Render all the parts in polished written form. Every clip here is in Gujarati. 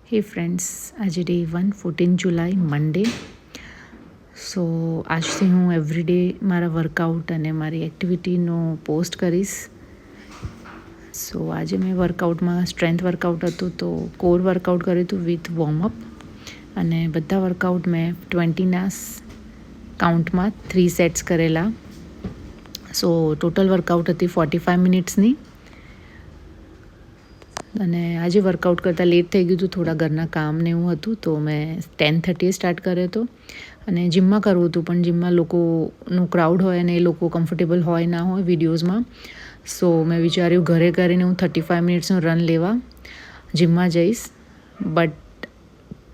હે ફ્રેન્ડ્સ, આજે ડે 1 14 જુલાઈ મંડે. સો આજથી હું એવરીડે મારા વર્કઆઉટ અને મારી એક્ટિવિટીનો પોસ્ટ કરીશ. સો આજે મેં વર્કઆઉટમાં સ્ટ્રેન્થ વર્કઆઉટ હતું, તો કોર વર્કઆઉટ કર્યું હતું વિથ વોર્મઅપ, અને બધા વર્કઆઉટ મેં 20ના કાઉન્ટમાં 3 સેટ્સ કરેલા. સો ટોટલ વર્કઆઉટ હતી 45 મિનિટ્સની. અને આજે વર્કઆઉટ કરતાં લેટ થઈ ગયું હતું, થોડા ઘરના કામ ને એવું હતું, તો મેં 10:30 સ્ટાર્ટ કર્યો હતો. અને જિમમાં કરવું હતું, પણ જિમમાં લોકોનું ક્રાઉડ હોય અને એ લોકો કમ્ફર્ટેબલ હોય ના હોય વિડીયોઝમાં. સો મેં વિચાર્યું ઘરે કરીને હું 35 મિનિટ્સનો રન લેવા જિમમાં જઈશ, બટ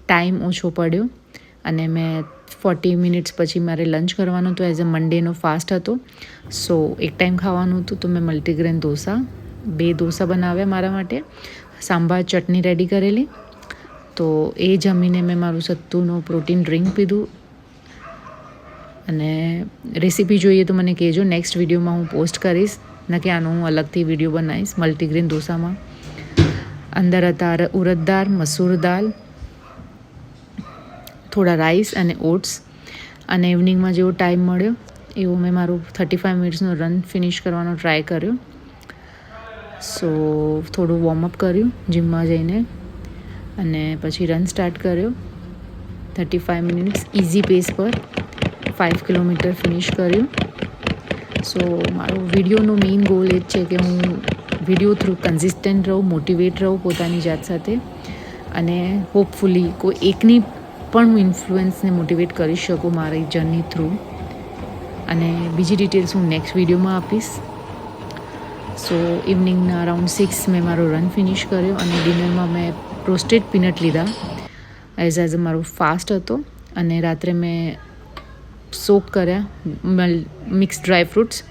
ટાઈમ ઓછો પડ્યો અને મેં 40 મિનિટ્સ પછી મારે લંચ કરવાનું હતું. એઝ અ મંડેનો ફાસ્ટ હતો, સો એક ટાઈમ ખાવાનું હતું. તો મેં મલ્ટીગ્રેન ઢોસા 2 ઢોસા બનાવ્યા મારા માટે, સાંભાર ચટણી રેડી કરેલી. તો એ જમીને મેં મારું સત્તુનું પ્રોટીન ડ્રિંક પીધું. અને રેસીપી જોઈએ તો મને કહેજો, નેક્સ્ટ વિડીયોમાં હું પોસ્ટ કરીશ. ન કે આનું હું અલગથી વિડીયો બનાવીશ. મલ્ટીગ્રેન ઢોસામાં અંદર હતા ઉડદ દાળ, મસૂર દાળ, થોડા રાઈસ અને ઓટ્સ. અને ઇવનિંગમાં જેવો ટાઈમ મળ્યો એવું મેં મારું 35 મિનિટ્સનો રન ફિનિશ કરવાનો ટ્રાય કર્યો. સો થોડું વોર્મઅપ કર્યું જિમમાં જઈને, અને પછી રન સ્ટાર્ટ કર્યો. 35 મિનિટ્સ ઇઝી પેસ પર 5 કિલોમીટર ફિનિશ કર્યું. સો મારો વિડીયોનો મેઇન ગોલ એ જ છે કે હું વિડીયો થ્રુ કન્સિસ્ટન્ટ રહું, મોટિવેટ રહું પોતાની જાત સાથે, અને હોપફુલી કોઈ એકની પણ હું ઇન્ફ્લુઅન્સને મોટિવેટ કરી શકું મારી જર્ની થ્રુ. અને બીજી ડિટેલ્સ હું નેક્સ્ટ વિડીયોમાં આપીશ. સો ઇવનિંગના અરાઉન્ડ 6 મેં મારો રન ફિનિશ કર્યો, અને ડિનરમાં મેં રોસ્ટેડ પીનટ લીધા એઝ મારો ફાસ્ટ હતો. અને રાત્રે મેં સોક કર્યા મિક્સ ડ્રાય ફ્રૂટ્સ.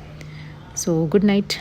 સો ગુડ નાઇટ.